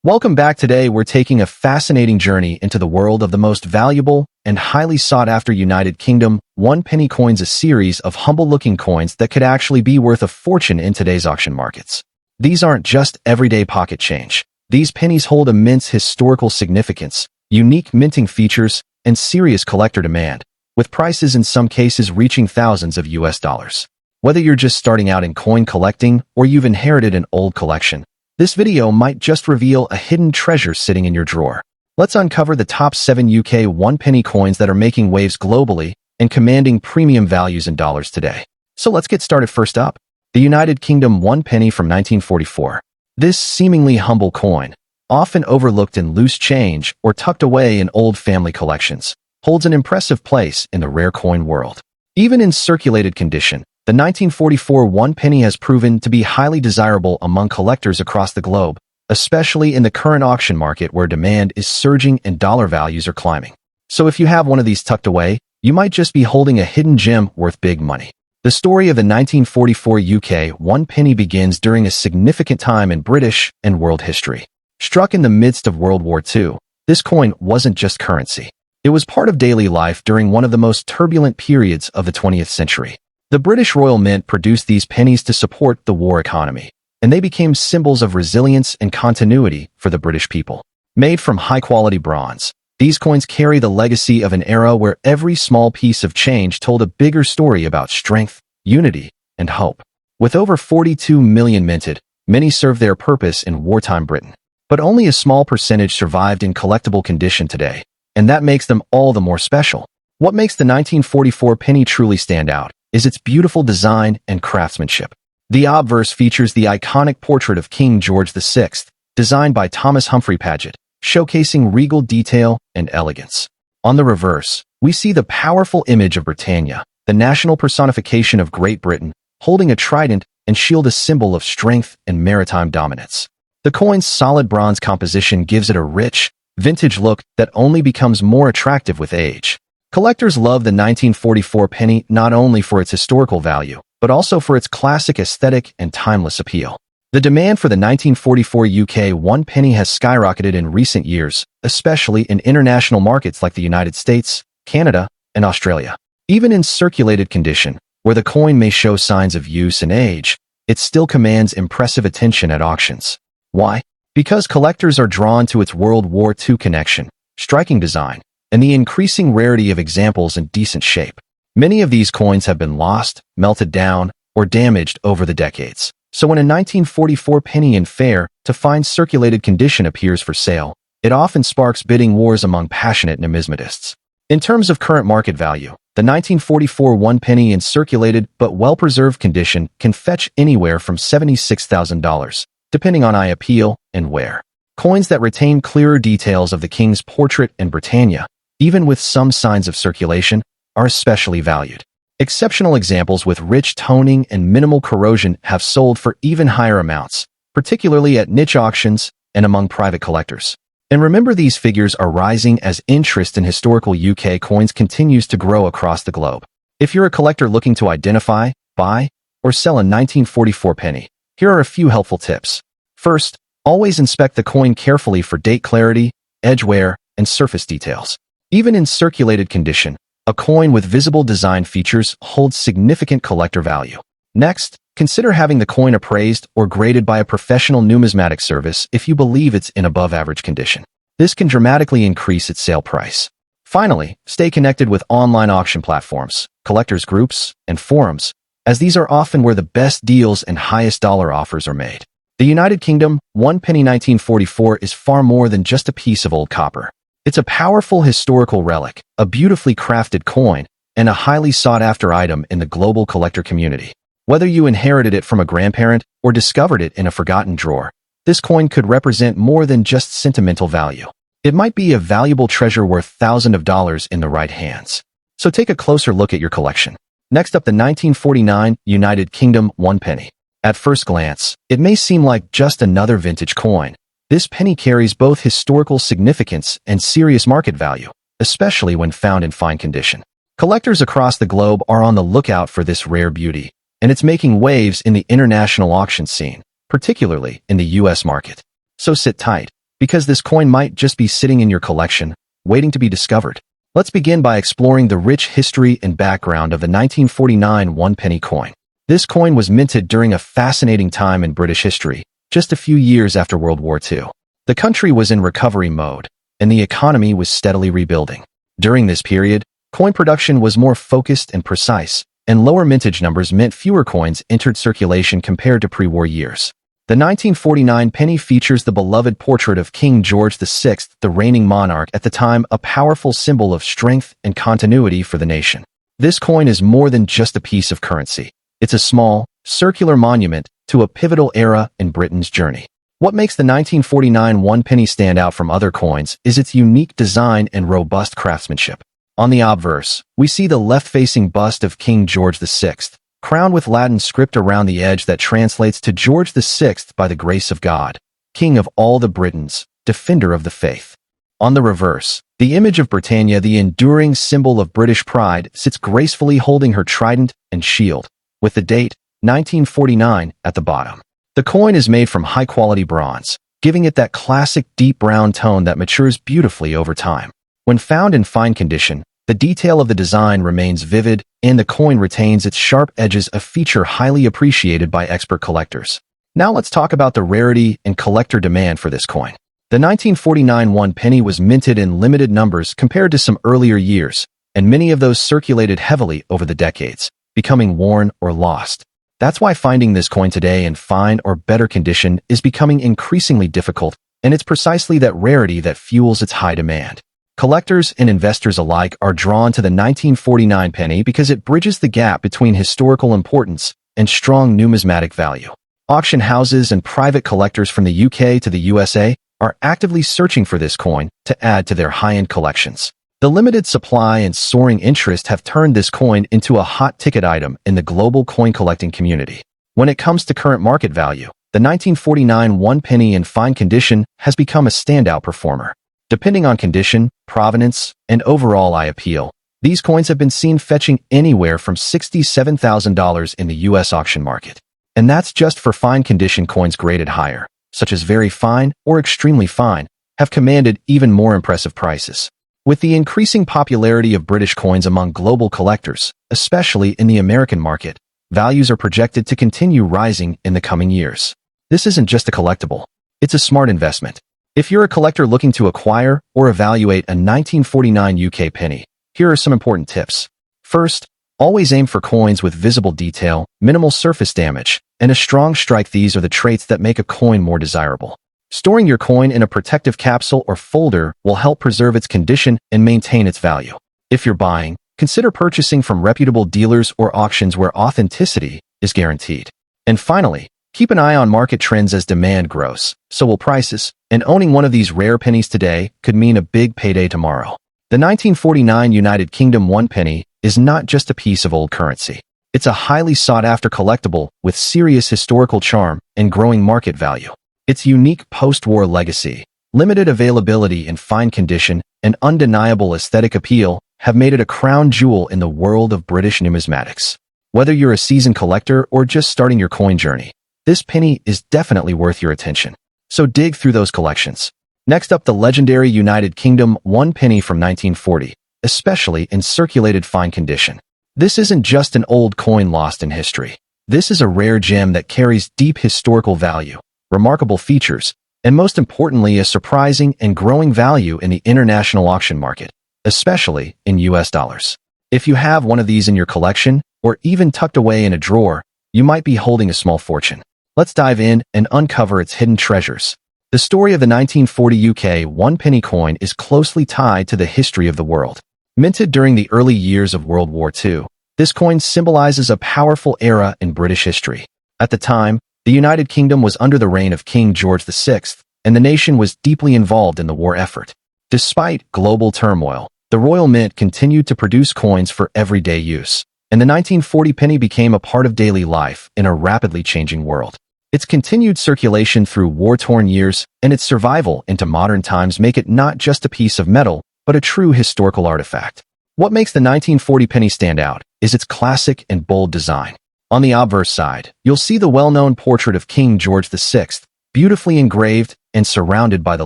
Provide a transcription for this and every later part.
Welcome back. Today, we're taking a fascinating journey into the world of the most valuable and highly sought-after United Kingdom one-penny coins, a series of humble-looking coins that could actually be worth a fortune in today's auction markets. These aren't just everyday pocket change. These pennies hold immense historical significance, unique minting features, and serious collector demand, with prices in some cases reaching thousands of US dollars. Whether you're just starting out in coin collecting or you've inherited an old collection, this video might just reveal a hidden treasure sitting in your drawer. Let's uncover the top 7 UK one-penny coins that are making waves globally and commanding premium values in dollars today. So let's get started. First up, the United Kingdom one-penny from 1944. This seemingly humble coin, often overlooked in loose change or tucked away in old family collections, holds an impressive place in the rare coin world. Even in circulated condition, the 1944 one-penny has proven to be highly desirable among collectors across the globe, especially in the current auction market where demand is surging and dollar values are climbing. So if you have one of these tucked away, you might just be holding a hidden gem worth big money. The story of the 1944 UK one-penny begins during a significant time in British and world history. Struck in the midst of World War II, this coin wasn't just currency. It was part of daily life during one of the most turbulent periods of the 20th century. The British Royal Mint produced these pennies to support the war economy, and they became symbols of resilience and continuity for the British people. Made from high-quality bronze, these coins carry the legacy of an era where every small piece of change told a bigger story about strength, unity, and hope. With over 42 million minted, many served their purpose in wartime Britain. But only a small percentage survived in collectible condition today, and that makes them all the more special. What makes the 1944 penny truly stand out is its beautiful design and craftsmanship. The obverse features the iconic portrait of King George VI, designed by Thomas Humphrey Paget, showcasing regal detail and elegance. On the reverse, we see the powerful image of Britannia, the national personification of Great Britain, holding a trident and shield, a symbol of strength and maritime dominance. The coin's solid bronze composition gives it a rich, vintage look that only becomes more attractive with age. Collectors love the 1944 penny not only for its historical value, but also for its classic aesthetic and timeless appeal. The demand for the 1944 UK one penny has skyrocketed in recent years, especially in international markets like the United States, Canada, and Australia. Even in circulated condition, where the coin may show signs of use and age, it still commands impressive attention at auctions. Why? Because collectors are drawn to its World War II connection, striking design, and the increasing rarity of examples in decent shape. Many of these coins have been lost, melted down, or damaged over the decades. So when a 1944 penny in fair to fine circulated condition appears for sale, it often sparks bidding wars among passionate numismatists. In terms of current market value, the 1944 one penny in circulated but well-preserved condition can fetch anywhere from $76,000, depending on eye appeal and wear. Coins that retain clearer details of the king's portrait and Britannia, even with some signs of circulation, are especially valued. Exceptional examples with rich toning and minimal corrosion have sold for even higher amounts, particularly at niche auctions and among private collectors. And remember, these figures are rising as interest in historical UK coins continues to grow across the globe. If you're a collector looking to identify, buy, or sell a 1944 penny, here are a few helpful tips. First, always inspect the coin carefully for date clarity, edge wear, and surface details. Even in circulated condition, a coin with visible design features holds significant collector value. Next, consider having the coin appraised or graded by a professional numismatic service if you believe it's in above-average condition. This can dramatically increase its sale price. Finally, stay connected with online auction platforms, collectors groups, and forums, as these are often where the best deals and highest dollar offers are made. The United Kingdom one penny 1944 is far more than just a piece of old copper. It's a powerful historical relic, a beautifully crafted coin, and a highly sought-after item in the global collector community. Whether you inherited it from a grandparent or discovered it in a forgotten drawer, this coin could represent more than just sentimental value. It might be a valuable treasure worth thousands of dollars in the right hands. So take a closer look at your collection. Next up, the 1949 United Kingdom one penny. At first glance, it may seem like just another vintage coin. This penny carries both historical significance and serious market value, especially when found in fine condition. Collectors across the globe are on the lookout for this rare beauty, and it's making waves in the international auction scene, particularly in the US market. So sit tight, because this coin might just be sitting in your collection, waiting to be discovered. Let's begin by exploring the rich history and background of the 1949 one-penny coin. This coin was minted during a fascinating time in British history, just a few years after World War II. The country was in recovery mode, and the economy was steadily rebuilding. During this period, coin production was more focused and precise, and lower mintage numbers meant fewer coins entered circulation compared to pre-war years. The 1949 penny features the beloved portrait of King George VI, the reigning monarch at the time, a powerful symbol of strength and continuity for the nation. This coin is more than just a piece of currency. It's a small, circular monument to a pivotal era in Britain's journey. What makes the 1949 one-penny stand out from other coins is its unique design and robust craftsmanship. On the obverse, we see the left-facing bust of King George VI, crowned with Latin script around the edge that translates to George VI by the grace of God, King of all the Britons, defender of the faith. On the reverse, the image of Britannia, the enduring symbol of British pride, sits gracefully holding her trident and shield, with the date, 1949, at the bottom. The coin is made from high-quality bronze, giving it that classic deep brown tone that matures beautifully over time. When found in fine condition, the detail of the design remains vivid, and the coin retains its sharp edges, a feature highly appreciated by expert collectors. Now let's talk about the rarity and collector demand for this coin. The 1949 one-penny was minted in limited numbers compared to some earlier years, and many of those circulated heavily over the decades, becoming worn or lost. That's why finding this coin today in fine or better condition is becoming increasingly difficult, and it's precisely that rarity that fuels its high demand. Collectors and investors alike are drawn to the 1949 penny because it bridges the gap between historical importance and strong numismatic value. Auction houses and private collectors from the UK to the USA are actively searching for this coin to add to their high-end collections. The limited supply and soaring interest have turned this coin into a hot-ticket item in the global coin collecting community. When it comes to current market value, the 1949 one-penny in fine condition has become a standout performer. Depending on condition, provenance, and overall eye appeal, these coins have been seen fetching anywhere from $67,000 in the U.S. auction market. And that's just for fine condition. Coins graded higher, such as very fine or extremely fine, have commanded even more impressive prices. With the increasing popularity of British coins among global collectors, especially in the American market, values are projected to continue rising in the coming years. This isn't just a collectible. It's a smart investment. If you're a collector looking to acquire or evaluate a 1949 UK penny, here are some important tips. First, always aim for coins with visible detail, minimal surface damage, and a strong strike. These are the traits that make a coin more desirable. Storing your coin in a protective capsule or folder will help preserve its condition and maintain its value. If you're buying, consider purchasing from reputable dealers or auctions where authenticity is guaranteed. And finally, keep an eye on market trends as demand grows, so will prices, and owning one of these rare pennies today could mean a big payday tomorrow. The 1949 United Kingdom one-penny is not just a piece of old currency. It's a highly sought-after collectible with serious historical charm and growing market value. Its unique post-war legacy, limited availability in fine condition, and undeniable aesthetic appeal have made it a crown jewel in the world of British numismatics. Whether you're a seasoned collector or just starting your coin journey, this penny is definitely worth your attention. So dig through those collections. Next up, the legendary United Kingdom one-penny from 1940, especially in circulated fine condition. This isn't just an old coin lost in history. This is a rare gem that carries deep historical value, remarkable features, and most importantly, a surprising and growing value in the international auction market, especially in US dollars. If you have one of these in your collection, or even tucked away in a drawer, you might be holding a small fortune. Let's dive in and uncover its hidden treasures. The story of the 1940 UK one-penny coin is closely tied to the history of the world. Minted during the early years of World War II, this coin symbolizes a powerful era in British history. At the time, the United Kingdom was under the reign of King George VI, and the nation was deeply involved in the war effort. Despite global turmoil, the Royal Mint continued to produce coins for everyday use, and the 1940 penny became a part of daily life in a rapidly changing world. Its continued circulation through war-torn years and its survival into modern times make it not just a piece of metal, but a true historical artifact. What makes the 1940 penny stand out is its classic and bold design. On the obverse side, you'll see the well-known portrait of King George VI, beautifully engraved and surrounded by the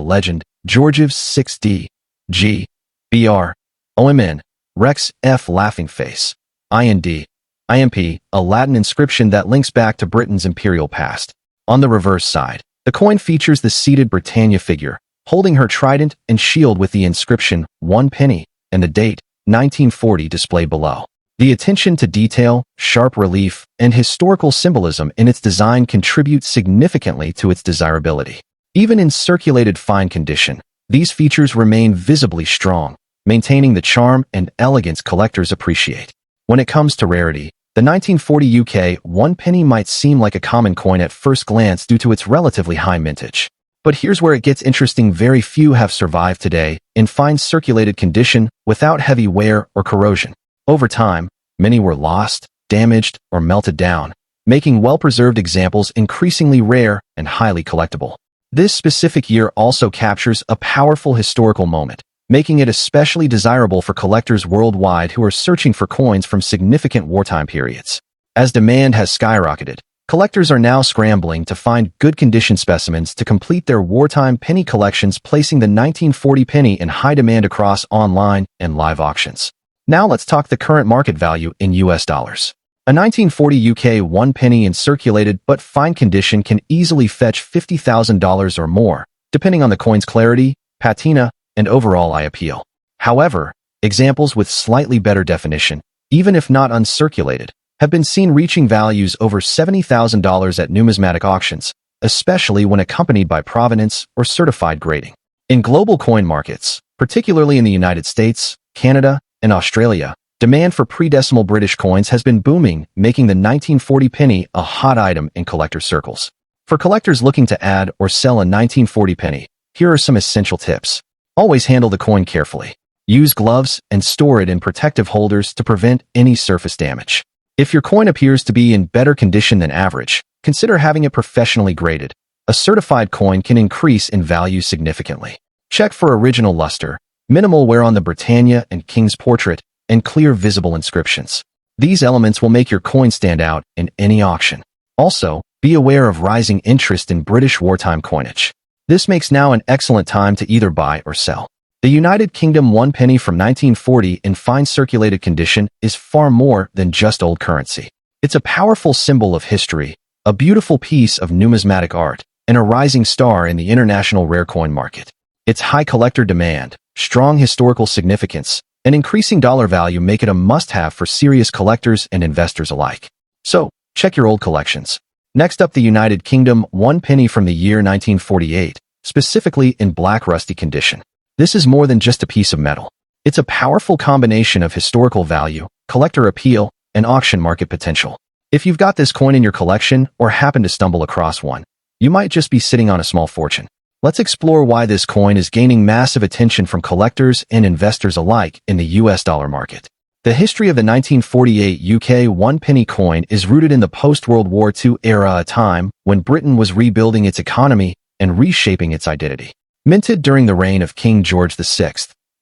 legend Georgiev's 6D, G, BR, OMN, Rex F laughing face, IND, IMP, a Latin inscription that links back to Britain's imperial past. On the reverse side, the coin features the seated Britannia figure, holding her trident and shield with the inscription 1 penny and the date 1940 displayed below. The attention to detail, sharp relief, and historical symbolism in its design contributes significantly to its desirability. Even in circulated fine condition, these features remain visibly strong, maintaining the charm and elegance collectors appreciate. When it comes to rarity, the 1940 UK 1 penny might seem like a common coin at first glance due to its relatively high mintage. But here's where it gets interesting: very few have survived today in fine circulated condition without heavy wear or corrosion. Over time, many were lost, damaged, or melted down, making well-preserved examples increasingly rare and highly collectible. This specific year also captures a powerful historical moment, making it especially desirable for collectors worldwide who are searching for coins from significant wartime periods. As demand has skyrocketed, collectors are now scrambling to find good condition specimens to complete their wartime penny collections, placing the 1940 penny in high demand across online and live auctions. Now let's talk the current market value in US dollars. A 1940 UK 1 penny in circulated but fine condition can easily fetch $50,000 or more, depending on the coin's clarity, patina, and overall eye appeal. However, examples with slightly better definition, even if not uncirculated, have been seen reaching values over $70,000 at numismatic auctions, especially when accompanied by provenance or certified grading. In global coin markets, particularly in the United States, Canada, and Australia, demand for pre-decimal British coins has been booming, making the 1940 penny a hot item in collector circles. For collectors looking to add or sell a 1940 penny, here are some essential tips. Always handle the coin carefully. Use gloves and store it in protective holders to prevent any surface damage. If your coin appears to be in better condition than average, consider having it professionally graded. A certified coin can increase in value significantly. Check for original luster, minimal wear on the Britannia and King's portrait, and clear visible inscriptions. These elements will make your coin stand out in any auction. Also, be aware of rising interest in British wartime coinage. This makes now an excellent time to either buy or sell. The United Kingdom 1 penny from 1940 in fine circulated condition is far more than just old currency. It's a powerful symbol of history, a beautiful piece of numismatic art, and a rising star in the international rare coin market. Its high collector demand, strong historical significance, and increasing dollar value make it a must-have for serious collectors and investors alike. So, check your old collections. Next up, the United Kingdom 1 penny from the year 1948, specifically in black rusty condition. This is more than just a piece of metal. It's a powerful combination of historical value, collector appeal, and auction market potential. If you've got this coin in your collection or happen to stumble across one, you might just be sitting on a small fortune. Let's explore why this coin is gaining massive attention from collectors and investors alike in the US dollar market. The history of the 1948 UK 1 penny coin is rooted in the post-World War II era, a time when Britain was rebuilding its economy and reshaping its identity. Minted during the reign of King George VI,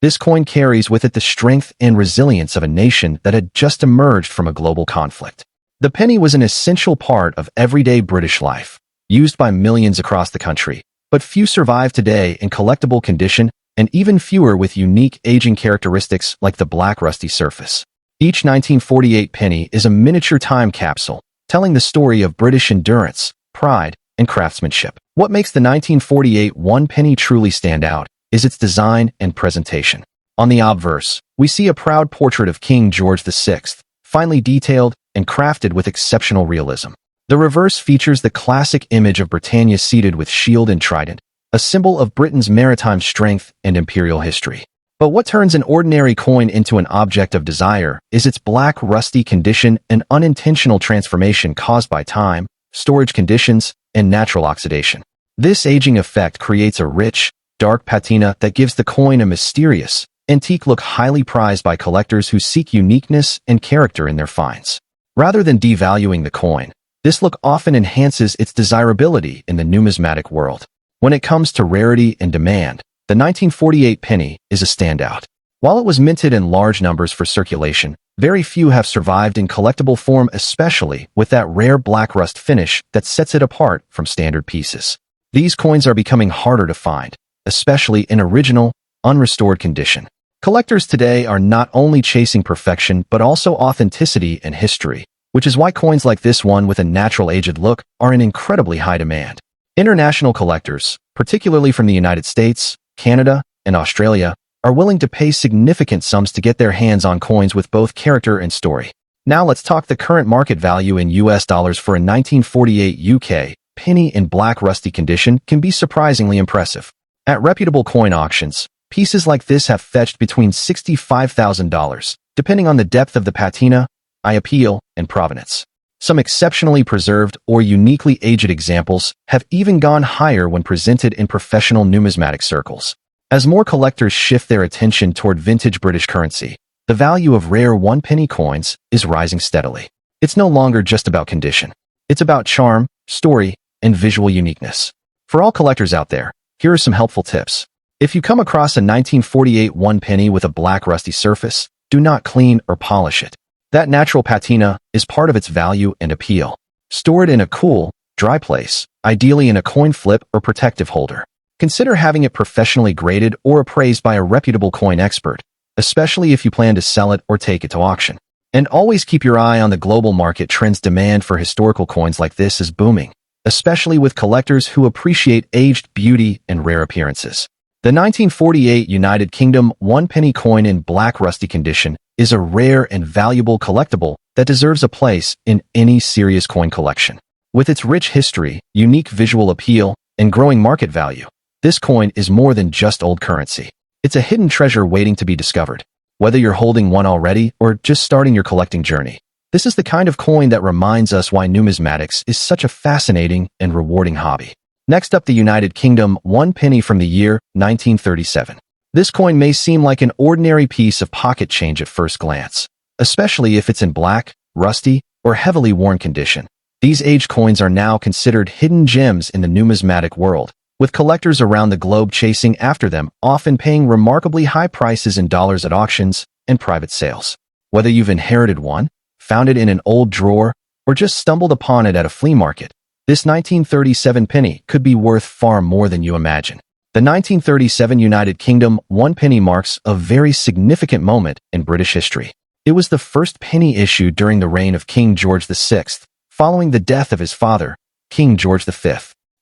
this coin carries with it the strength and resilience of a nation that had just emerged from a global conflict. The penny was an essential part of everyday British life, used by millions across the country, but few survive today in collectible condition, and even fewer with unique aging characteristics like the black rusty surface. Each 1948 penny is a miniature time capsule, telling the story of British endurance, pride, and craftsmanship. What makes the 1948 1 penny truly stand out is its design and presentation. On the obverse, we see a proud portrait of King George VI, finely detailed and crafted with exceptional realism. The reverse features the classic image of Britannia seated with shield and trident, a symbol of Britain's maritime strength and imperial history. But what turns an ordinary coin into an object of desire is its black rusty condition and unintentional transformation caused by time, storage conditions, and natural oxidation. This aging effect creates a rich, dark patina that gives the coin a mysterious, antique look, highly prized by collectors who seek uniqueness and character in their finds. Rather than devaluing the coin, this look often enhances its desirability in the numismatic world. When it comes to rarity and demand, the 1948 penny is a standout. While it was minted in large numbers for circulation, very few have survived in collectible form, especially with that rare black rust finish that sets it apart from standard pieces. These coins are becoming harder to find, especially in original, unrestored condition. Collectors today are not only chasing perfection but also authenticity and history, which is why coins like this one with a natural aged look are in incredibly high demand. International collectors, particularly from the United States, Canada, and Australia, are willing to pay significant sums to get their hands on coins with both character and story. Now let's talk the current market value in US dollars for a 1948 UK penny in black rusty condition can be surprisingly impressive. At reputable coin auctions, pieces like this have fetched between $65,000, depending on the depth of the patina, eye appeal, and provenance. Some exceptionally preserved or uniquely aged examples have even gone higher when presented in professional numismatic circles. As more collectors shift their attention toward vintage British currency, the value of rare one-penny coins is rising steadily. It's no longer just about condition. It's about charm, story, and visual uniqueness. For all collectors out there, here are some helpful tips. If you come across a 1948 one-penny with a black rusty surface, do not clean or polish it. That natural patina is part of its value and appeal. Store it in a cool, dry place, ideally in a coin flip or protective holder. Consider having it professionally graded or appraised by a reputable coin expert, especially if you plan to sell it or take it to auction. And always keep your eye on the global market trends. Demand for historical coins like this is booming, especially with collectors who appreciate aged beauty and rare appearances. The 1948 United Kingdom one-penny coin in black rusty condition is a rare and valuable collectible that deserves a place in any serious coin collection. With its rich history, unique visual appeal, and growing market value, this coin is more than just old currency. It's a hidden treasure waiting to be discovered. Whether you're holding one already or just starting your collecting journey, this is the kind of coin that reminds us why numismatics is such a fascinating and rewarding hobby. Next up, the United Kingdom one penny from the year 1937. This coin may seem like an ordinary piece of pocket change at first glance, especially if it's in black, rusty, or heavily worn condition. These aged coins are now considered hidden gems in the numismatic world, with collectors around the globe chasing after them, often paying remarkably high prices in dollars at auctions and private sales. Whether you've inherited one, found it in an old drawer, or just stumbled upon it at a flea market, this 1937 penny could be worth far more than you imagine. The 1937 United Kingdom one penny marks a very significant moment in British history. It was the first penny issued during the reign of King George VI, following the death of his father, King George V.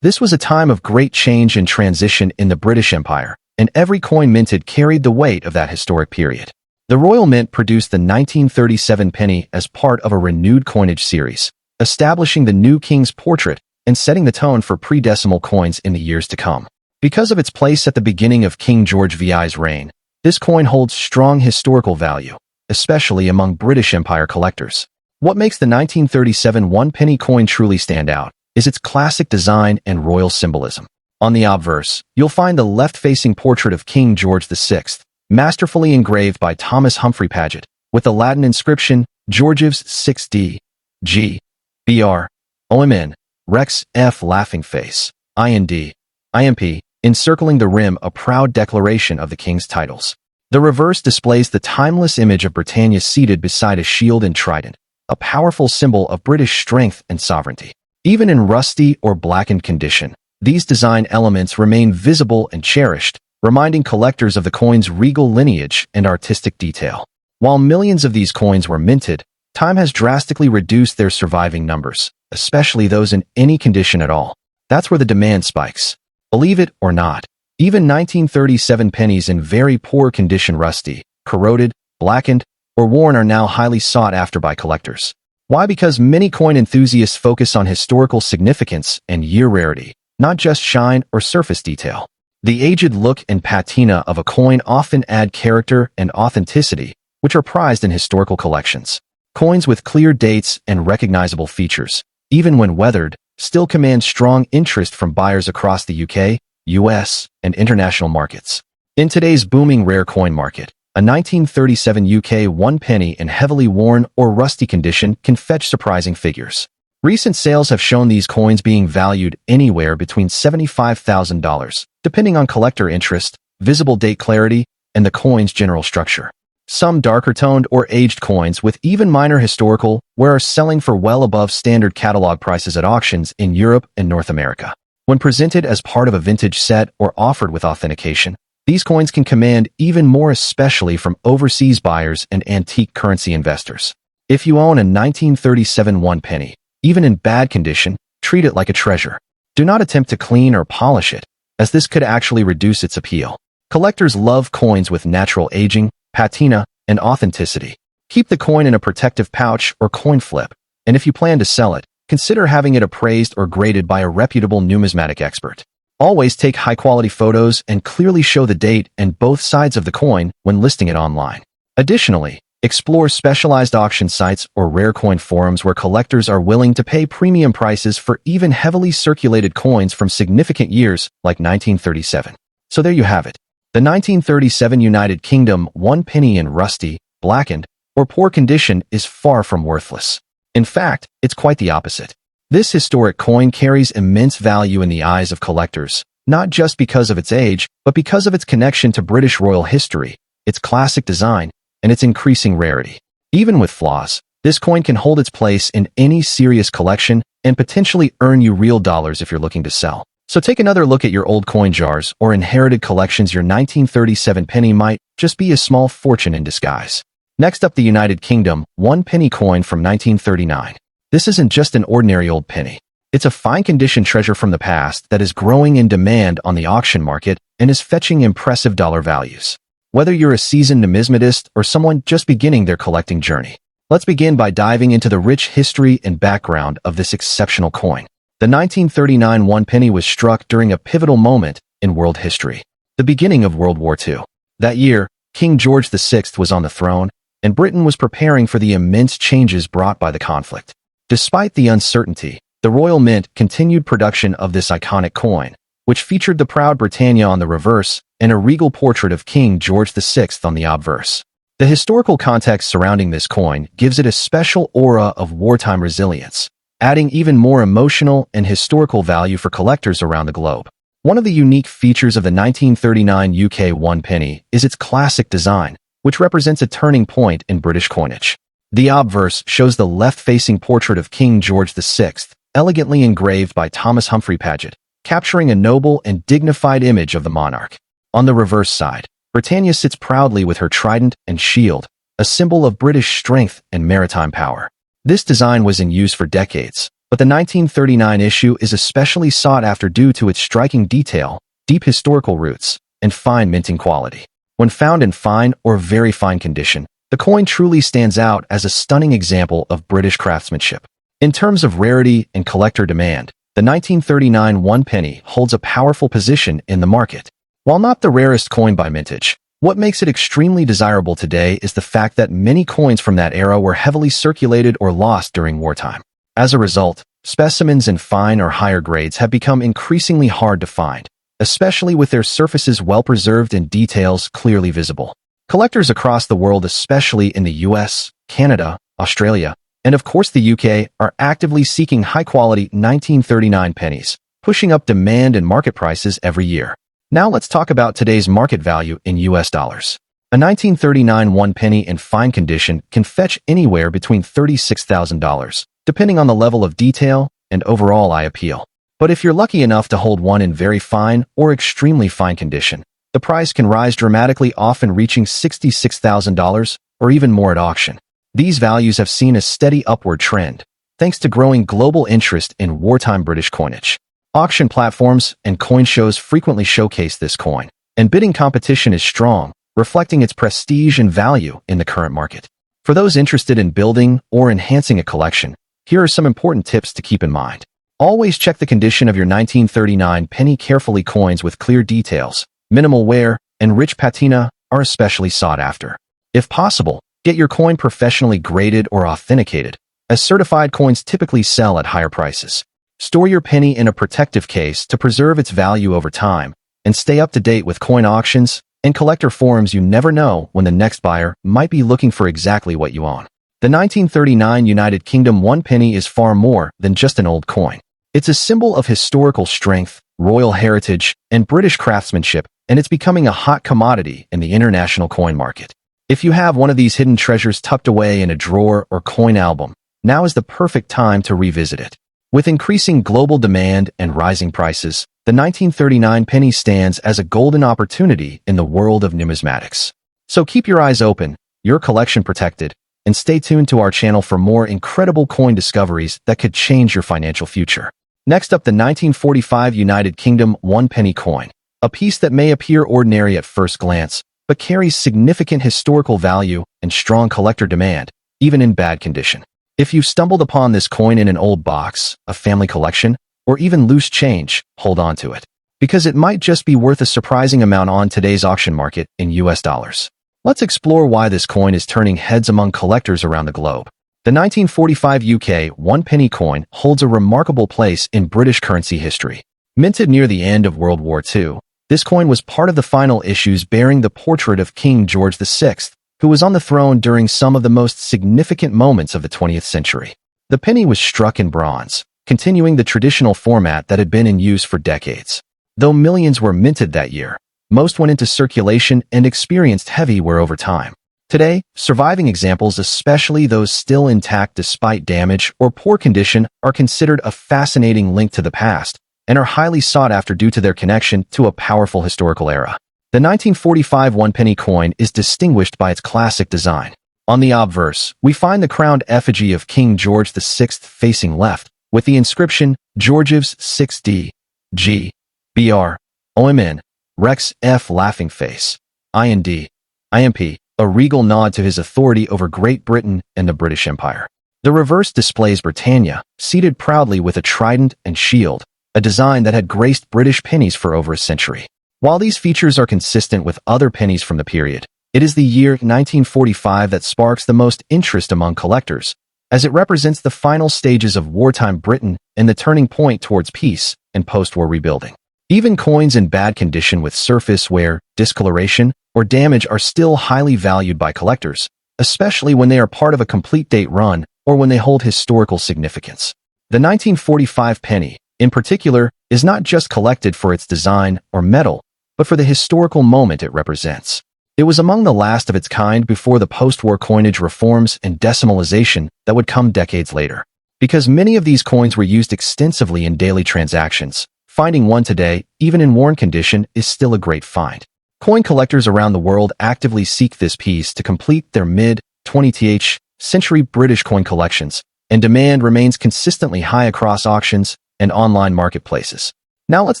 This was a time of great change and transition in the British Empire, and every coin minted carried the weight of that historic period. The Royal Mint produced the 1937 penny as part of a renewed coinage series, establishing the new king's portrait and setting the tone for pre-decimal coins in the years to come. Because of its place at the beginning of King George VI's reign, this coin holds strong historical value, especially among British Empire collectors. What makes the 1937 one-penny coin truly stand out is its classic design and royal symbolism. On the obverse, you'll find the left-facing portrait of King George VI, masterfully engraved by Thomas Humphrey Paget, with the Latin inscription Georgives 6D, G, BR, OMN, Rex F laughing face, IND, IMP, encircling the rim, a proud declaration of the king's titles. The reverse displays the timeless image of Britannia seated beside a shield and trident, a powerful symbol of British strength and sovereignty. Even in rusty or blackened condition, these design elements remain visible and cherished, reminding collectors of the coin's regal lineage and artistic detail. While millions of these coins were minted, time has drastically reduced their surviving numbers, especially those in any condition at all. That's where the demand spikes. Believe it or not, even 1937 pennies in very poor condition, rusty, corroded, blackened, or worn, are now highly sought after by collectors. Why? Because many coin enthusiasts focus on historical significance and year rarity, not just shine or surface detail. The aged look and patina of a coin often add character and authenticity, which are prized in historical collections. Coins with clear dates and recognizable features, even when weathered, still command strong interest from buyers across the UK, US, and international markets. In today's booming rare coin market, a 1937 UK one penny in heavily worn or rusty condition can fetch surprising figures. Recent sales have shown these coins being valued anywhere between $75,000, depending on collector interest, visible date clarity, and the coin's general structure. Some darker-toned or aged coins with even minor historical wear are selling for well above standard catalog prices at auctions in Europe and North America. When presented as part of a vintage set or offered with authentication, these coins can command even more, especially from overseas buyers and antique currency investors. If you own a 1937 one penny, even in bad condition, treat it like a treasure. Do not attempt to clean or polish it, as this could actually reduce its appeal. Collectors love coins with natural aging, patina, and authenticity. Keep the coin in a protective pouch or coin flip, and if you plan to sell it, consider having it appraised or graded by a reputable numismatic expert. Always take high-quality photos and clearly show the date and both sides of the coin when listing it online. Additionally, explore specialized auction sites or rare coin forums where collectors are willing to pay premium prices for even heavily circulated coins from significant years like 1937. So there you have it. The 1937 United Kingdom one penny in rusty, blackened, or poor condition is far from worthless. In fact, it's quite the opposite. This historic coin carries immense value in the eyes of collectors, not just because of its age, but because of its connection to British royal history, its classic design, and its increasing rarity. Even with flaws, this coin can hold its place in any serious collection and potentially earn you real dollars if you're looking to sell. So take another look at your old coin jars or inherited collections. Your 1937 penny might just be a small fortune in disguise. Next up, the United Kingdom one penny coin from 1939. This isn't just an ordinary old penny. It's a fine-condition treasure from the past that is growing in demand on the auction market and is fetching impressive dollar values. Whether you're a seasoned numismatist or someone just beginning their collecting journey, let's begin by diving into the rich history and background of this exceptional coin. The 1939 one penny was struck during a pivotal moment in world history, the beginning of World War II. That year, King George VI was on the throne, and Britain was preparing for the immense changes brought by the conflict. Despite the uncertainty, the Royal Mint continued production of this iconic coin, which featured the proud Britannia on the reverse and a regal portrait of King George VI on the obverse. The historical context surrounding this coin gives it a special aura of wartime resilience, adding even more emotional and historical value for collectors around the globe. One of the unique features of the 1939 UK one penny is its classic design, which represents a turning point in British coinage. The obverse shows the left-facing portrait of King George VI, elegantly engraved by Thomas Humphrey Paget, capturing a noble and dignified image of the monarch. On the reverse side, Britannia sits proudly with her trident and shield, a symbol of British strength and maritime power. This design was in use for decades, but the 1939 issue is especially sought after due to its striking detail, deep historical roots, and fine minting quality. When found in fine or very fine condition, the coin truly stands out as a stunning example of British craftsmanship. In terms of rarity and collector demand, the 1939 one penny holds a powerful position in the market. While not the rarest coin by mintage, what makes it extremely desirable today is the fact that many coins from that era were heavily circulated or lost during wartime. As a result, specimens in fine or higher grades have become increasingly hard to find, especially with their surfaces well preserved and details clearly visible. Collectors across the world, especially in the US, Canada, Australia, and of course the UK, are actively seeking high-quality 1939 pennies, pushing up demand and market prices every year. Now let's talk about today's market value in US dollars. A 1939 one penny in fine condition can fetch anywhere between $36,000, depending on the level of detail and overall eye appeal. But if you're lucky enough to hold one in very fine or extremely fine condition, the price can rise dramatically, often reaching $66,000 or even more at auction. These values have seen a steady upward trend, thanks to growing global interest in wartime British coinage. Auction platforms and coin shows frequently showcase this coin, and bidding competition is strong, reflecting its prestige and value in the current market. For those interested in building or enhancing a collection, here are some important tips to keep in mind. Always check the condition of your 1939 penny carefully. Coins with clear details, minimal wear, and rich patina are especially sought after. If possible, get your coin professionally graded or authenticated, as certified coins typically sell at higher prices. Store your penny in a protective case to preserve its value over time, and stay up to date with coin auctions and collector forums. You never know when the next buyer might be looking for exactly what you own. The 1939 United Kingdom one penny is far more than just an old coin. It's a symbol of historical strength, royal heritage, and British craftsmanship, and it's becoming a hot commodity in the international coin market. If you have one of these hidden treasures tucked away in a drawer or coin album, now is the perfect time to revisit it. With increasing global demand and rising prices, the 1939 penny stands as a golden opportunity in the world of numismatics. So keep your eyes open, your collection protected, and stay tuned to our channel for more incredible coin discoveries that could change your financial future. Next up, the 1945 United Kingdom one-penny coin, a piece that may appear ordinary at first glance, but carries significant historical value and strong collector demand, even in bad condition. If you've stumbled upon this coin in an old box, a family collection, or even loose change, hold on to it, because it might just be worth a surprising amount on today's auction market in US dollars. Let's explore why this coin is turning heads among collectors around the globe. The 1945 UK one-penny coin holds a remarkable place in British currency history. Minted near the end of World War II, this coin was part of the final issues bearing the portrait of King George VI, who was on the throne during some of the most significant moments of the 20th century. The penny was struck in bronze, continuing the traditional format that had been in use for decades. Though millions were minted that year, most went into circulation and experienced heavy wear over time. Today, surviving examples, especially those still intact despite damage or poor condition, are considered a fascinating link to the past and are highly sought after due to their connection to a powerful historical era. The 1945 one-penny coin is distinguished by its classic design. On the obverse, we find the crowned effigy of King George VI facing left, with the inscription Georgievs 6D, G, BR, OMN, Rex F laughing face, IND, IMP, a regal nod to his authority over Great Britain and the British Empire. The reverse displays Britannia, seated proudly with a trident and shield, a design that had graced British pennies for over a century. While these features are consistent with other pennies from the period, it is the year 1945 that sparks the most interest among collectors, as it represents the final stages of wartime Britain and the turning point towards peace and post-war rebuilding. Even coins in bad condition with surface wear, discoloration, or damage are still highly valued by collectors, especially when they are part of a complete date run or when they hold historical significance. The 1945 penny, in particular, is not just collected for its design or metal, but for the historical moment it represents. It was among the last of its kind before the post-war coinage reforms and decimalization that would come decades later. Because many of these coins were used extensively in daily transactions, finding one today, even in worn condition, is still a great find. Coin collectors around the world actively seek this piece to complete their mid-20th century British coin collections, and demand remains consistently high across auctions and online marketplaces. Now let's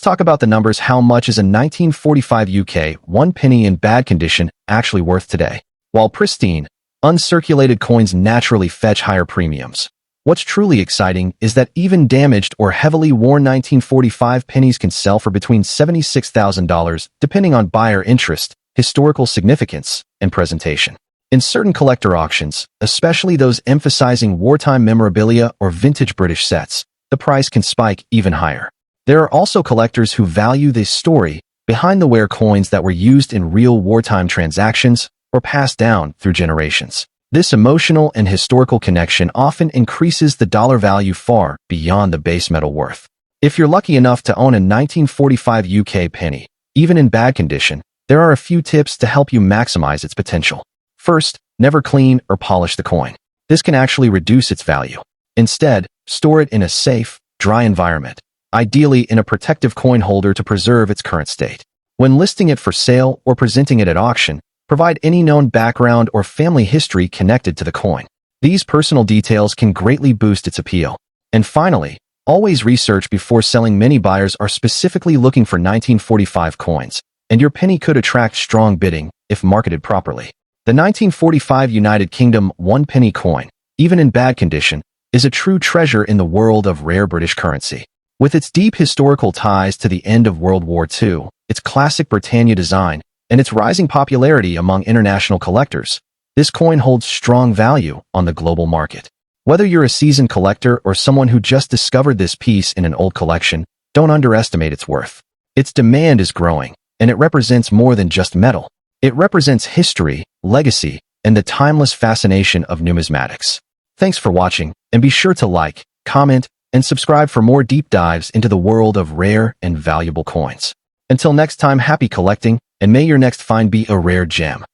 talk about the numbers. How much is a 1945 UK one-penny in bad condition actually worth today? While pristine, uncirculated coins naturally fetch higher premiums. What's truly exciting is that even damaged or heavily worn 1945 pennies can sell for between $76,000 depending on buyer interest, historical significance, and presentation. In certain collector auctions, especially those emphasizing wartime memorabilia or vintage British sets, the price can spike even higher. There are also collectors who value the story behind the wear coins that were used in real wartime transactions or passed down through generations. This emotional and historical connection often increases the dollar value far beyond the base metal worth. If you're lucky enough to own a 1945 UK penny, even in bad condition, there are a few tips to help you maximize its potential. First, never clean or polish the coin. This can actually reduce its value. Instead, store it in a safe, dry environment, ideally in a protective coin holder to preserve its current state. When listing it for sale or presenting it at auction, provide any known background or family history connected to the coin. These personal details can greatly boost its appeal. And finally, always research before selling. Many buyers are specifically looking for 1945 coins, and your penny could attract strong bidding if marketed properly. The 1945 United Kingdom one-penny coin, even in bad condition, is a true treasure in the world of rare British currency. With its deep historical ties to the end of World War II, its classic Britannia design, and its rising popularity among international collectors, this coin holds strong value on the global market. Whether you're a seasoned collector or someone who just discovered this piece in an old collection, don't underestimate its worth. Its demand is growing, and it represents more than just metal. It represents history, legacy, and the timeless fascination of numismatics. Thanks for watching, and be sure to like, comment, and subscribe for more deep dives into the world of rare and valuable coins. Until next time, happy collecting, and may your next find be a rare gem.